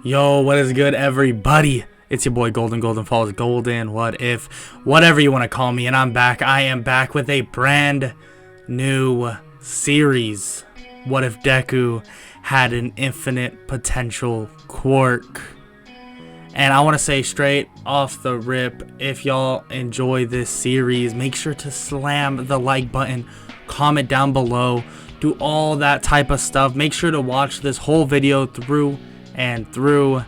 Yo, what is good, everybody? It's your boy Golden Falls, Golden, what if, whatever you want to call me, and I'm back. I am back with a brand new series. What if Deku had an infinite potential quirk? And I want to say straight off the rip, if y'all enjoy this series, make sure to slam the like button, comment down below, do all that type of stuff. Make sure to watch this whole video through and through,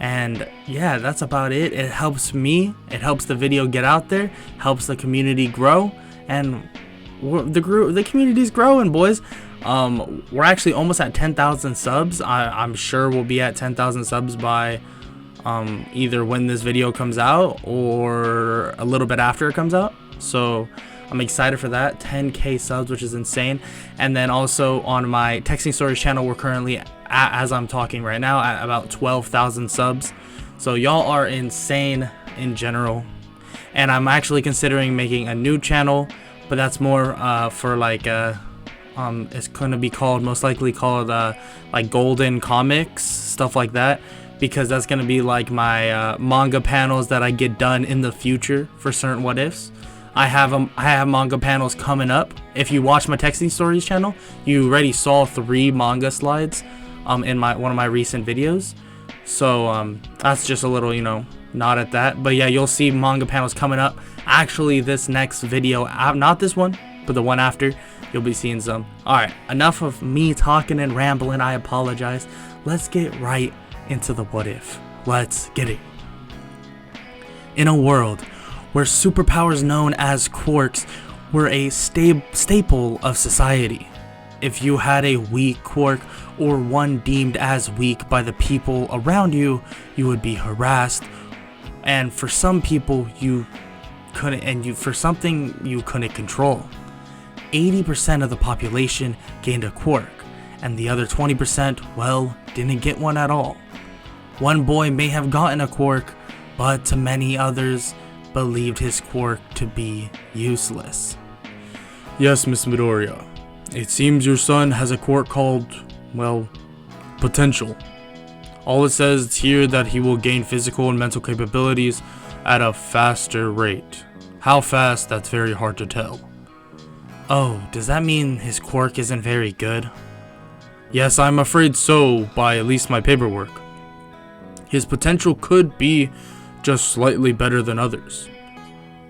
and yeah, that's about it. It helps me, it helps the video get out there, helps the community grow, and the community's growing, boys. We're actually almost at 10,000 subs. I'm sure we'll be at 10,000 subs by either when this video comes out or a little bit after it comes out. So I'm excited for that. 10k subs, which is insane. And then also on my texting stories channel, we're currently at, as I'm talking right now, at about 12,000 subs. So y'all are insane in general. And I'm actually considering making a new channel, but that's more for like it's gonna be called, most likely called like Golden Comics, stuff like that, because that's gonna be like my manga panels that I get done in the future for certain what ifs. I have manga panels coming up. If you watch my texting stories channel, you already saw 3 manga slides in one of my recent videos. So that's just a little, nod at that. But yeah, you'll see manga panels coming up. Actually, this next video, not this one, but the one after, you'll be seeing some. Alright, enough of me talking and rambling. I apologize. Let's get right into the what if. Let's get it. In a world where superpowers known as quirks were a staple of society, if you had a weak quirk, or one deemed as weak by the people around you, you would be harassed, and for some people you couldn't, and for something you couldn't control. 80% of the population gained a quirk, and the other 20%, well, didn't get one at all. One boy may have gotten a quirk, but to many others believed his quirk to be useless. Yes, Miss Midoriya. It seems your son has a quirk called, well, potential. All it says here that he will gain physical and mental capabilities at a faster rate. How fast, that's very hard to tell. Oh, does that mean his quirk isn't very good? Yes, I'm afraid so, by at least my paperwork. His potential could be just slightly better than others,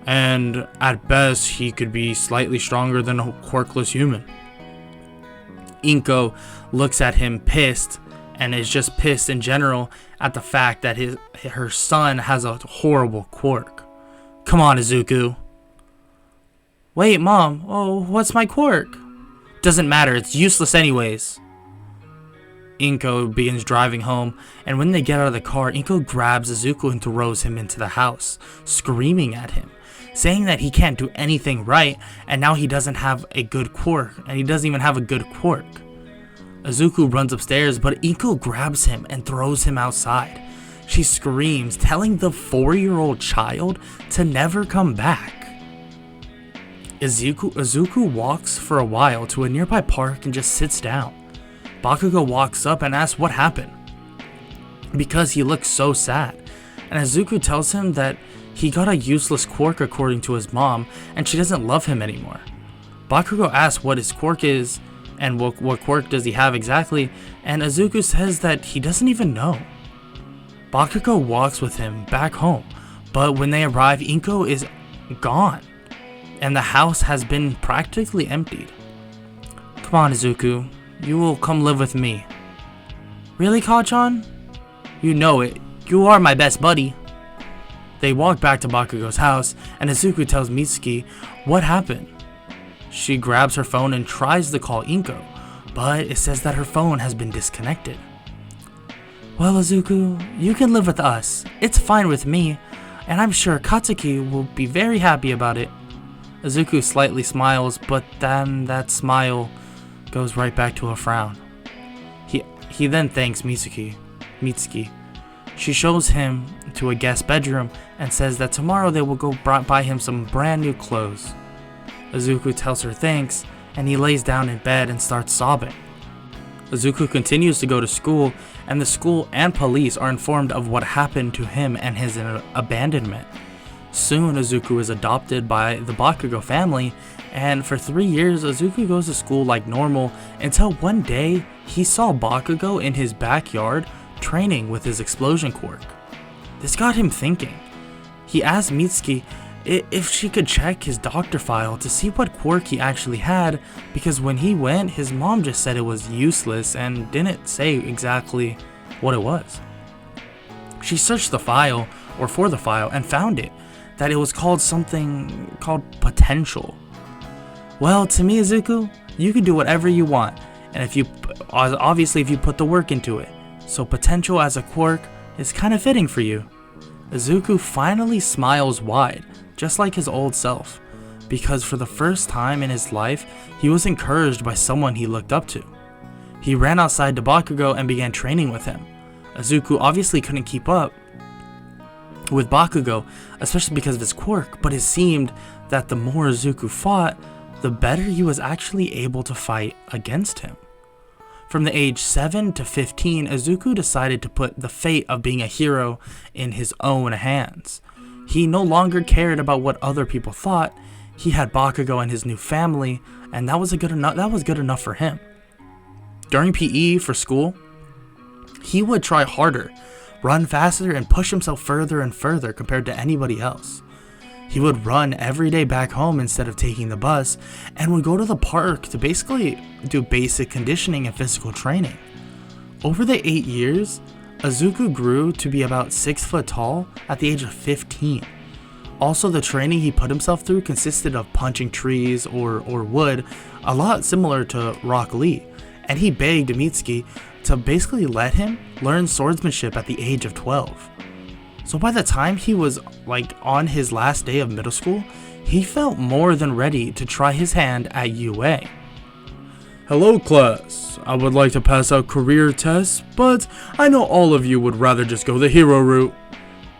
and at best he could be slightly stronger than a quirkless human. Inko looks at him pissed, and is just pissed in general at the fact that her son has a horrible quirk. Come on, Izuku. Wait, Mom, oh, what's my quirk? Doesn't matter, it's useless anyways. Inko begins driving home, and when they get out of the car, Inko grabs Izuku and throws him into the house, screaming at him, saying that he can't do anything right, and now he doesn't have a good quirk, and he doesn't even have a good quirk. Izuku runs upstairs, but Inko grabs him and throws him outside. She screams, telling the 4-year-old child to never come back. Izuku walks for a while to a nearby park and just sits down. Bakugous walks up and asks what happened, because he looks so sad, and Izuku tells him that he got a useless quirk according to his mom, and she doesn't love him anymore. Bakugous asks what his quirk is, and what quirk does he have exactly, and Izuku says that he doesn't even know. Bakugous walks with him back home, but when they arrive, Inko is gone, and the house has been practically emptied. Come on, Izuku. You will come live with me. Really, Kachan? You know it. You are my best buddy. They walk back to Bakugous' house, and Izuku tells Mitsuki what happened. She grabs her phone and tries to call Inko, but it says that her phone has been disconnected. Well, Izuku, you can live with us. It's fine with me, and I'm sure Katsuki will be very happy about it. Izuku slightly smiles, but then that smile goes right back to a frown. He then thanks Mitsuki. She shows him to a guest bedroom and says that tomorrow they will go buy him some brand new clothes. Izuku tells her thanks, and he lays down in bed and starts sobbing. Izuku continues to go to school, and the school and police are informed of what happened to him and his abandonment. Soon, Izuku is adopted by the Bakugo family, and for 3 years, Izuku goes to school like normal until one day he saw Bakugo in his backyard training with his explosion quirk. This got him thinking. He asked Mitsuki if she could check his doctor file to see what quirk he actually had, because when he went, his mom just said it was useless and didn't say exactly what it was. She searched the file, or for the file, and found it, that it was called something called potential. Well, to me, Izuku, you can do whatever you want, and if you put the work into it. So potential as a quirk is kind of fitting for you. Izuku finally smiles wide, just like his old self, because for the first time in his life, he was encouraged by someone he looked up to. He ran outside to Bakugo and began training with him. Izuku obviously couldn't keep up with Bakugo, especially because of his quirk, but it seemed that the more Izuku fought, the better he was actually able to fight against him. From the age 7 to 15, Izuku decided to put the fate of being a hero in his own hands. He no longer cared about what other people thought. He had Bakugo and his new family, and that was good enough for him. During PE for school, he would try harder, run faster, and push himself further and further compared to anybody else. He would run every day back home instead of taking the bus, and would go to the park to basically do basic conditioning and physical training. Over the 8 years, Izuku grew to be about 6 foot tall at the age of 15. Also, the training he put himself through consisted of punching trees or wood, a lot similar to Rock Lee, and he begged Mitsuki to basically let him learn swordsmanship at the age of 12. So by the time he was on his last day of middle school, he felt more than ready to try his hand at UA. Hello class, I would like to pass out career tests, but I know all of you would rather just go the hero route.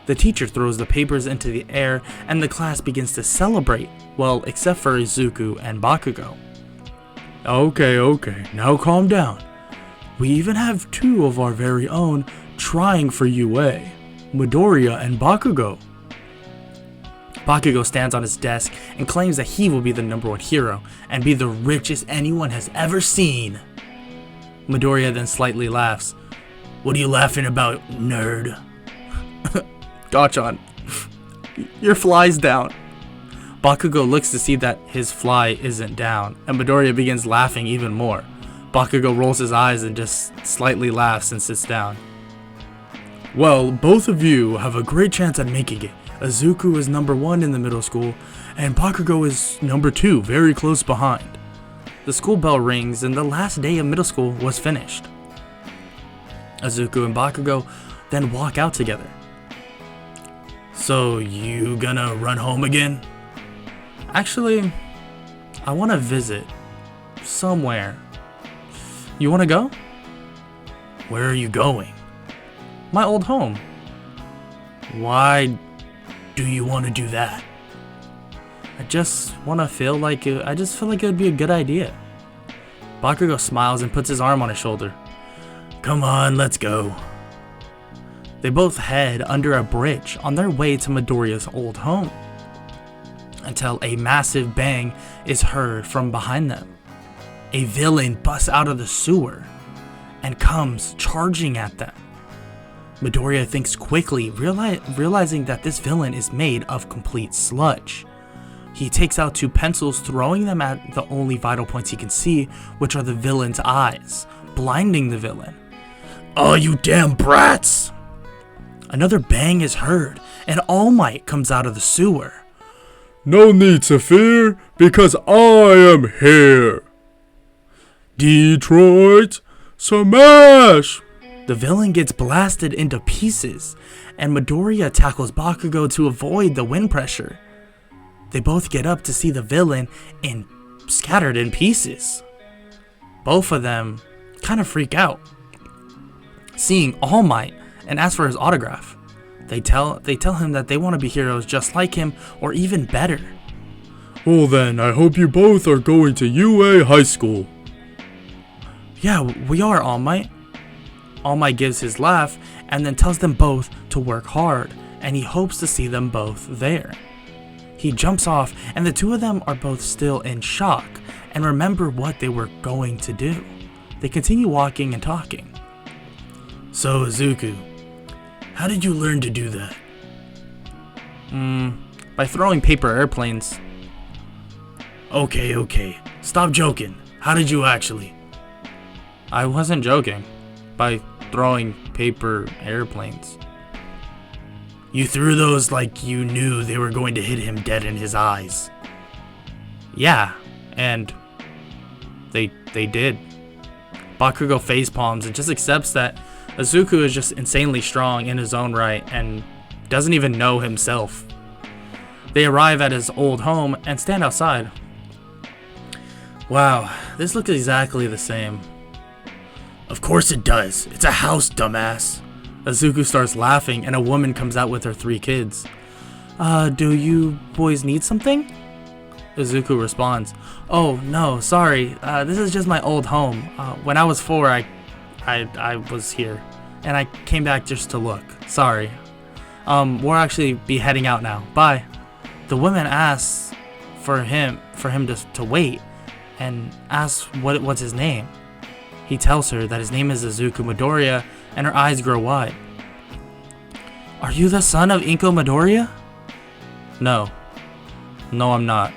The teacher throws the papers into the air and the class begins to celebrate, well, except for Izuku and Bakugo. Okay, now calm down. We even have 2 of our very own trying for UA, Midoriya and Bakugo. Bakugo stands on his desk and claims that he will be the #1 hero and be the richest anyone has ever seen. Midoriya then slightly laughs. What are you laughing about, nerd? Gotchan, your fly's down. Bakugo looks to see that his fly isn't down, and Midoriya begins laughing even more. Bakugo rolls his eyes and just slightly laughs and sits down. Well, both of you have a great chance at making it. Izuku is #1 in the middle school, and Bakugo is #2, very close behind. The school bell rings and the last day of middle school was finished. Izuku and Bakugo then walk out together. So, you gonna run home again? Actually, I want to visit somewhere. You want to go? Where are you going? My old home. Why do you want to do that? I just feel like it would be a good idea. Bakugo smiles and puts his arm on his shoulder. Come on, let's go. They both head under a bridge on their way to Midoriya's old home, until a massive bang is heard from behind them. A villain busts out of the sewer and comes charging at them. Midoriya thinks quickly, realizing that this villain is made of complete sludge. He takes out 2 pencils, throwing them at the only vital points he can see, which are the villain's eyes, blinding the villain. Oh, you damn brats! Another bang is heard, and All Might comes out of the sewer. No need to fear, because I am here. Detroit, smash! The villain gets blasted into pieces, and Midoriya tackles Bakugo to avoid the wind pressure. They both get up to see the villain scattered in pieces. Both of them kind of freak out, seeing All Might, and ask for his autograph. They tell him that they want to be heroes just like him, or even better. Well then, I hope you both are going to UA High School. Yeah, we are, All Might. All Might gives his laugh and then tells them both to work hard, and he hopes to see them both there. He jumps off, and the two of them are both still in shock and remember what they were going to do. They continue walking and talking. So, Izuku, how did you learn to do that? By throwing paper airplanes. Okay. Stop joking. How did you actually? I wasn't joking. By throwing paper airplanes. You threw those like you knew they were going to hit him dead in his eyes. Yeah, and they did. Bakugo facepalms and just accepts that Izuku is just insanely strong in his own right and doesn't even know himself. They arrive at his old home and stand outside. Wow, this looks exactly the same. Of course it does. It's a house, dumbass. Izuku starts laughing and a woman comes out with her 3 kids. Do you boys need something? Izuku responds, "Oh, no, sorry. This is just my old home. When I was 4, I was here, and I came back just to look. Sorry. We'll actually be heading out now. Bye." The woman asks for him to wait, and asks what's his name. He tells her that his name is Izuku Midoriya, and her eyes grow wide. "Are you the son of Inko Midoriya?" No, I'm not."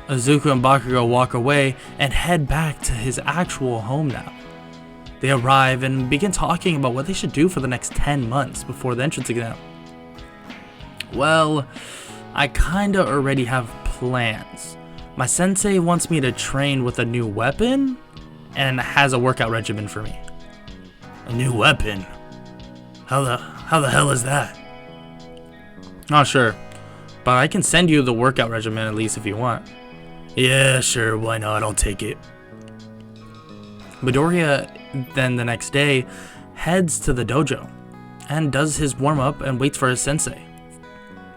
Izuku and Bakugo walk away and head back to his actual home now. They arrive and begin talking about what they should do for the next 10 months before the entrance exam. "Well, I kinda already have plans. My sensei wants me to train with a new weapon and has a workout regimen for me." A new weapon? How the hell is that? Not sure, but I can send you the workout regimen at least if you want. Yeah, sure, why not? I'll take it. Midoriya then the next day heads to the dojo and does his warm-up and waits for his sensei.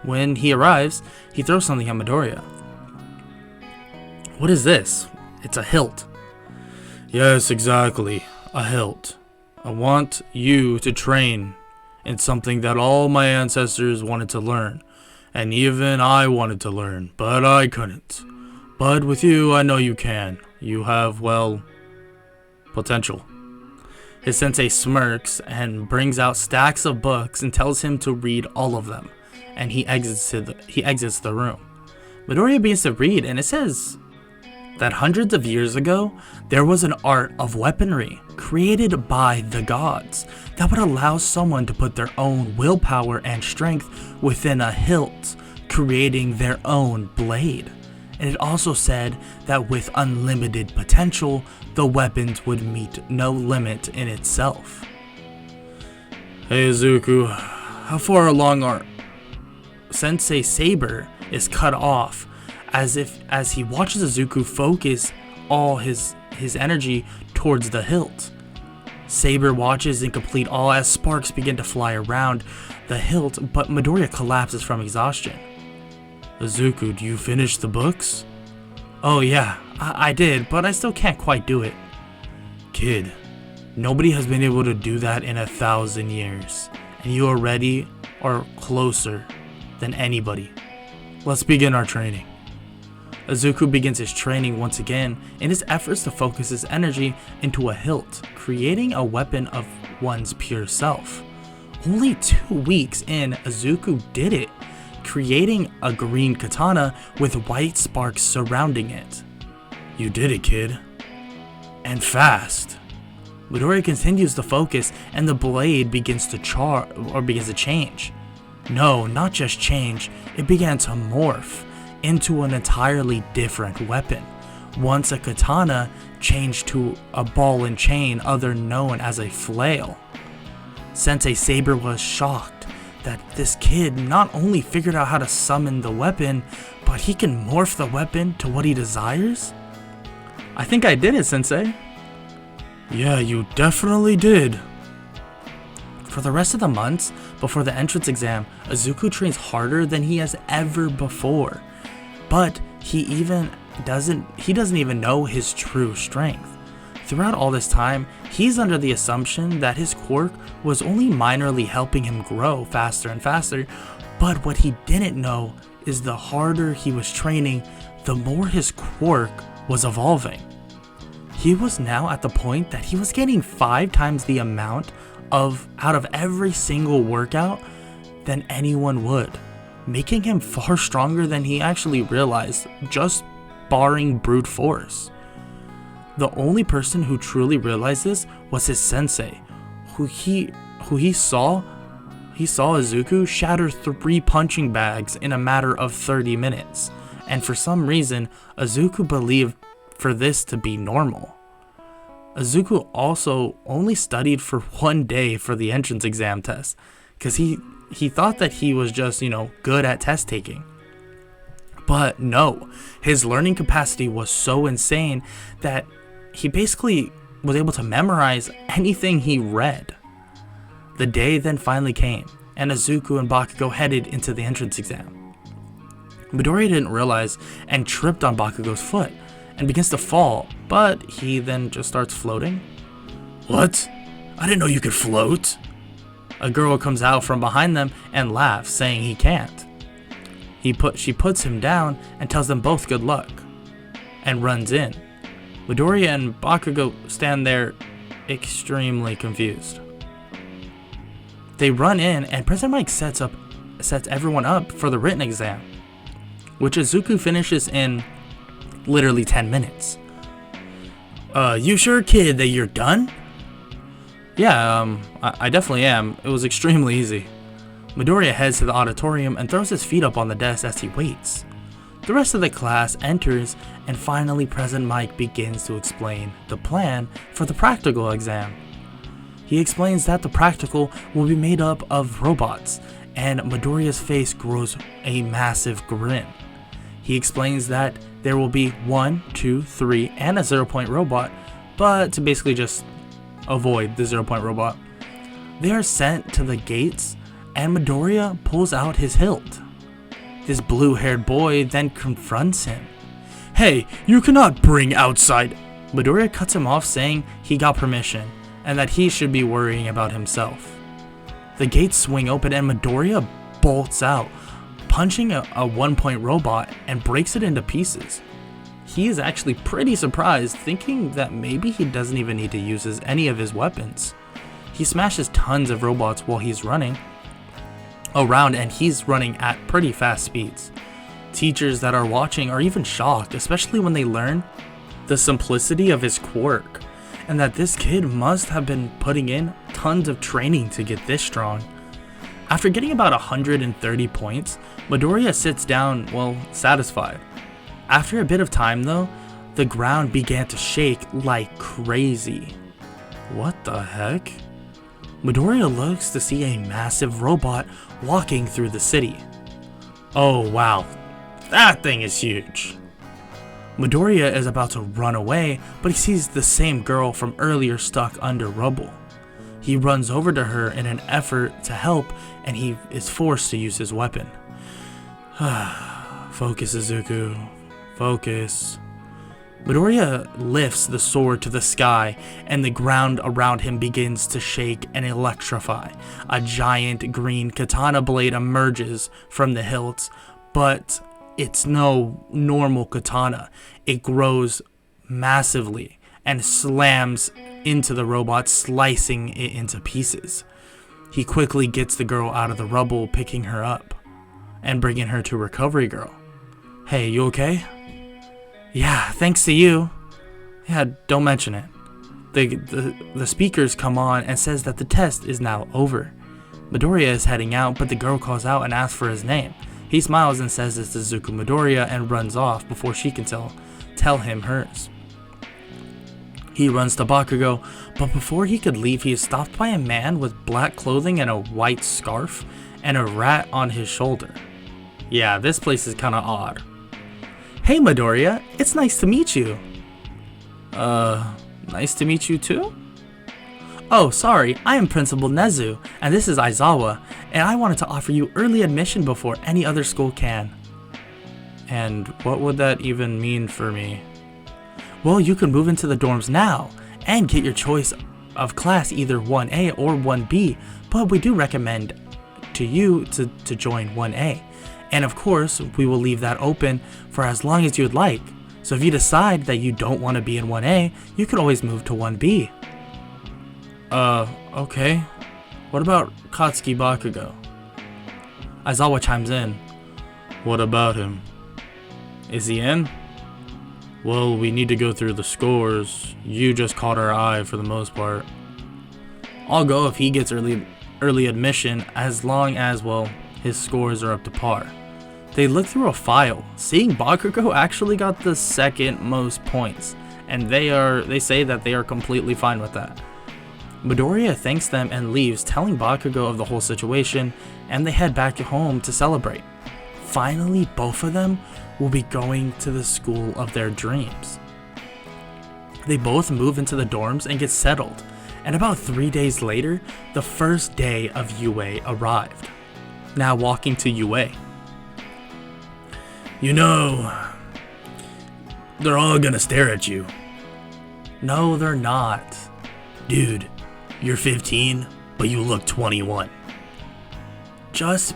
When he arrives, he throws something at Midoriya. "What is this?" "It's a hilt." Yes, exactly. A hilt. I want you to train in something that all my ancestors wanted to learn, and even I wanted to learn, but I couldn't. But with you, I know you can. You have, well, potential. His sensei smirks and brings out stacks of books and tells him to read all of them, and he exits the room. Midoriya begins to read, and it says that hundreds of years ago, there was an art of weaponry created by the gods that would allow someone to put their own willpower and strength within a hilt, creating their own blade. And it also said that with unlimited potential, the weapons would meet no limit in itself. Hey Izuku, how far along are... Sensei Saber is cut off as he watches Izuku focus all his energy towards the hilt. Saber watches in complete awe as sparks begin to fly around the hilt, but Midoriya collapses from exhaustion. Izuku, do you finish the books? Oh yeah, I did, but I still can't quite do it. Kid, nobody has been able to do that in 1,000 years, and you already are closer than anybody. Let's begin our training. Izuku begins his training once again in his efforts to focus his energy into a hilt, creating a weapon of one's pure self. Only 2 weeks in, Izuku did it, creating a green katana with white sparks surrounding it. You did it, kid. And fast. Midoriya continues to focus and the blade begins to change. No, not just change, it began to morph into an entirely different weapon. Once a katana changed to a ball and chain, other known as a flail. Sensei Saber was shocked that this kid not only figured out how to summon the weapon, but he can morph the weapon to what he desires? I think I did it, Sensei. Yeah, you definitely did. For the rest of the months before the entrance exam, Izuku trains harder than he has ever before. But he doesn't even know his true strength. Throughout all this time, he's under the assumption that his quirk was only minorly helping him grow faster and faster, but what he didn't know is the harder he was training, the more his quirk was evolving. He was now at the point that he was getting 5 times the amount out of every single workout than anyone would, making him far stronger than he actually realized, just barring brute force. The only person who truly realized this was his sensei, who he saw Izuku shatter 3 punching bags in a matter of 30 minutes, and for some reason, Izuku believed for this to be normal. Izuku also only studied for 1 day for the entrance exam test, because he thought that he was just, good at test taking. But no, his learning capacity was so insane that he basically was able to memorize anything he read. The day then finally came, and Izuku and Bakugo headed into the entrance exam. Midoriya didn't realize and tripped on Bakugou's foot and begins to fall, but he then just starts floating. What? I didn't know you could float. A girl comes out from behind them and laughs, saying he can't. She puts him down and tells them both good luck, and runs in. Midoriya and Bakugo stand there extremely confused. They run in, and President Mike sets everyone up for the written exam, which Izuku finishes in literally 10 minutes. You sure, kid, that you're done? Yeah, I definitely am. It was extremely easy. Midoriya heads to the auditorium and throws his feet up on the desk as he waits. The rest of the class enters, and finally President Mike begins to explain the plan for the practical exam. He explains that the practical will be made up of robots, and Midoriya's face grows a massive grin. He explains that there will be 1, 2, 3, and a 0-point robot, but to basically just avoid the 0-point robot. They are sent to the gates, and Midoriya pulls out his hilt. This blue-haired boy then confronts him. Hey, you cannot bring outside. Midoriya cuts him off, saying he got permission, and that he should be worrying about himself. The gates swing open and Midoriya bolts out, punching a 1-point robot and breaks it into pieces. He is actually pretty surprised, thinking that maybe he doesn't even need to use any of his weapons. He smashes tons of robots while he's running around, and he's running at pretty fast speeds. Teachers that are watching are even shocked, especially when they learn the simplicity of his quirk, and that this kid must have been putting in tons of training to get this strong. After getting about 130 points, Midoriya sits down, satisfied. After a bit of time though, the ground began to shake like crazy. What the heck? Midoriya looks to see a massive robot walking through the city. Oh wow, that thing is huge. Midoriya is about to run away, but he sees the same girl from earlier stuck under rubble. He runs over to her in an effort to help, and he is forced to use his weapon. Focus, Izuku. Focus. Midoriya lifts the sword to the sky, and the ground around him begins to shake and electrify. A giant green katana blade emerges from the hilt, but it's no normal katana. It grows massively and slams into the robot, slicing it into pieces. He quickly gets the girl out of the rubble, picking her up and bringing her to Recovery Girl. Hey, you okay? Yeah, thanks to you. Yeah, don't mention it. The speakers come on and says that the test is now over. Midoriya is heading out, but the girl calls out and asks for his name. He smiles and says it's Izuku Midoriya and runs off before she can tell him hers. He runs to Bakugo, but before he could leave, he is stopped by a man with black clothing and a white scarf and a rat on his shoulder. Yeah, this place is kinda odd. Hey Midoriya, it's nice to meet you. Nice to meet you too? Oh, sorry, I am Principal Nezu, and this is Aizawa, and I wanted to offer you early admission before any other school can. And what would that even mean for me? Well, you can move into the dorms now, and get your choice of class, either 1A or 1B, but we do recommend to you to join 1A. And of course, we will leave that open for as long as you would like. So if you decide that you don't want to be in 1A, you could always move to 1B. Okay. What about Katsuki Bakugo? Aizawa chimes in. What about him? Is he in? Well, we need to go through the scores. You just caught our eye for the most part. I'll go if he gets early admission, as long as, well, his scores are up to par. They look through a file, seeing Bakugo actually got the second most points, and they say that they are completely fine with that. Midoriya thanks them and leaves, telling Bakugo of the whole situation, and they head back home to celebrate. Finally, both of them will be going to the school of their dreams. They both move into the dorms and get settled, and about 3 days later, the first day of UA arrived. Now walking to UA. You know, they're all gonna stare at you. No, they're not. Dude, you're 15, but you look 21. Just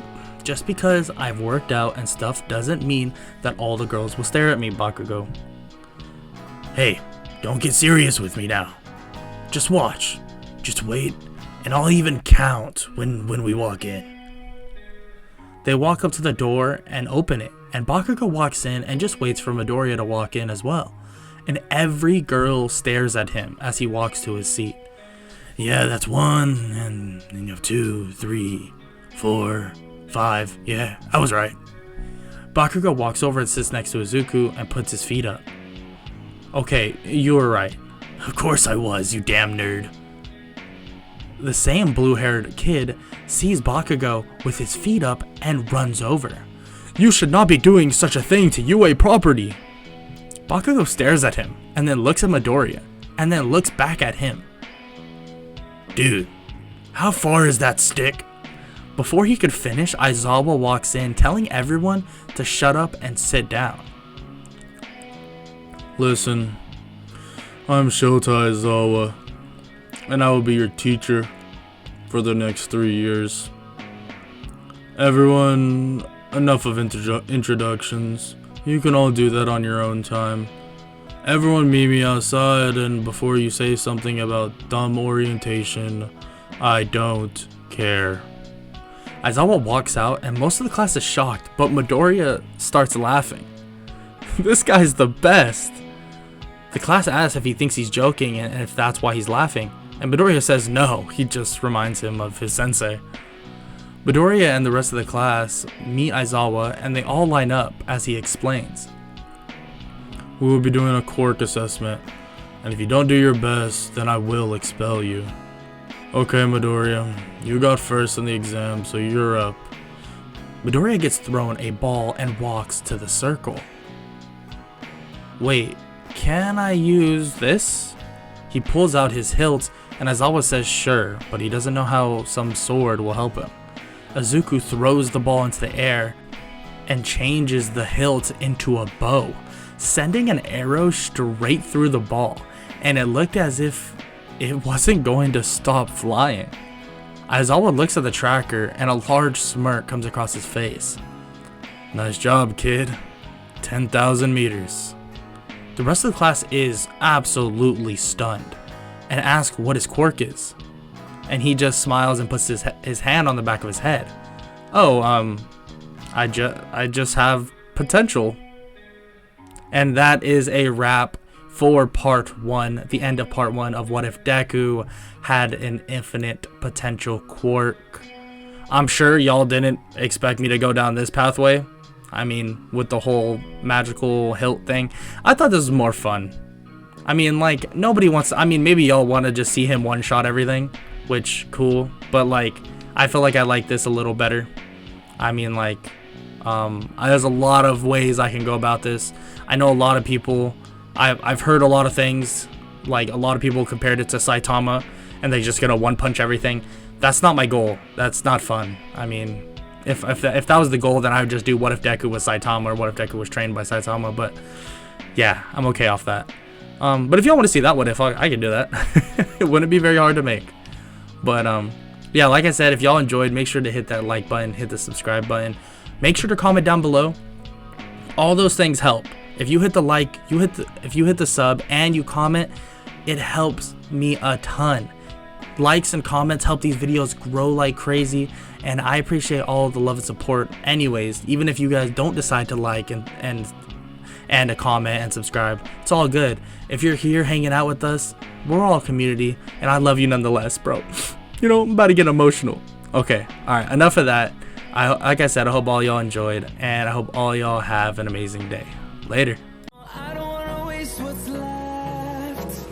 because I've worked out and stuff doesn't mean that all the girls will stare at me, Bakugo. Hey, don't get serious with me now. Just watch. Just wait, and I'll even count when we walk in. They walk up to the door and open it, and Bakugo walks in and just waits for Midoriya to walk in as well. And every girl stares at him as he walks to his seat. Yeah, that's 1, and then you have 2, 3, 4, 5. Yeah, I was right. Bakugo walks over and sits next to Izuku and puts his feet up. Okay, you were right. Of course I was, you damn nerd. The same blue-haired kid sees Bakugo with his feet up and runs over. You should not be doing such a thing to UA property. Bakugo stares at him and then looks at Midoriya and then looks back at him. Dude, how far is that stick? Before he could finish, Aizawa walks in, telling everyone to shut up and sit down. Listen, I'm Shota Aizawa, and I will be your teacher for the next 3 years. Everyone, enough of introductions. You can all do that on your own time. Everyone meet me outside, and before you say something about dumb orientation, I don't care. Aizawa walks out, and most of the class is shocked, but Midoriya starts laughing. This guy's the best. The class asks if he thinks he's joking and if that's why he's laughing, and Midoriya says no, he just reminds him of his sensei. Midoriya and the rest of the class meet Aizawa, and they all line up as he explains. We will be doing a Quirk assessment, and if you don't do your best, then I will expel you. Okay, Midoriya, you got first in the exam, so you're up. Midoriya gets thrown a ball and walks to the circle. Wait, can I use this? He pulls out his hilt, and Aizawa says sure, but he doesn't know how some sword will help him. Izuku throws the ball into the air and changes the hilt into a bow, sending an arrow straight through the ball, and it looked as if it wasn't going to stop flying. Aizawa looks at the tracker, and a large smirk comes across his face. Nice job, kid. 10,000 meters. The rest of the class is absolutely stunned and asks what his quirk is. And he just smiles and puts his hand on the back of his head. Oh, I just have potential. And that is a wrap for part 1, the end of part 1 of What If Deku Had an Infinite Potential Quirk. I'm sure y'all didn't expect me to go down this pathway. I mean, with the whole magical hilt thing. I thought this was more fun. I mean, like, nobody wants to, I mean, maybe y'all want to just see him one-shot everything, which, cool. But, like, I feel like I like this a little better. I mean, like, there's a lot of ways I can go about this. I know a lot of people, I've heard a lot of things, like, a lot of people compared it to Saitama, and they just gonna one-punch everything. That's not my goal. That's not fun. I mean, if that was the goal, then I would just do What If Deku was Saitama, or What If Deku was trained by Saitama, but yeah, I'm okay off that. But if y'all want to see that what if, I can do that. It wouldn't be very hard to make. But yeah, like I said, if y'all enjoyed, make sure to hit that like button, hit the subscribe button. Make sure to comment down below. All those things help. If you hit the like, if you hit the sub and you comment, it helps me a ton. Likes and comments help these videos grow like crazy, and I appreciate all the love and support anyways. Even if you guys don't decide to like and a comment and subscribe, it's all good. If you're here hanging out with us, we're all a community, and I love you nonetheless, bro. You know, I'm about to get emotional. Okay, all right, enough of that. Like I said, I hope all y'all enjoyed, and I hope all y'all have an amazing day. Later. I don't wanna waste what's left.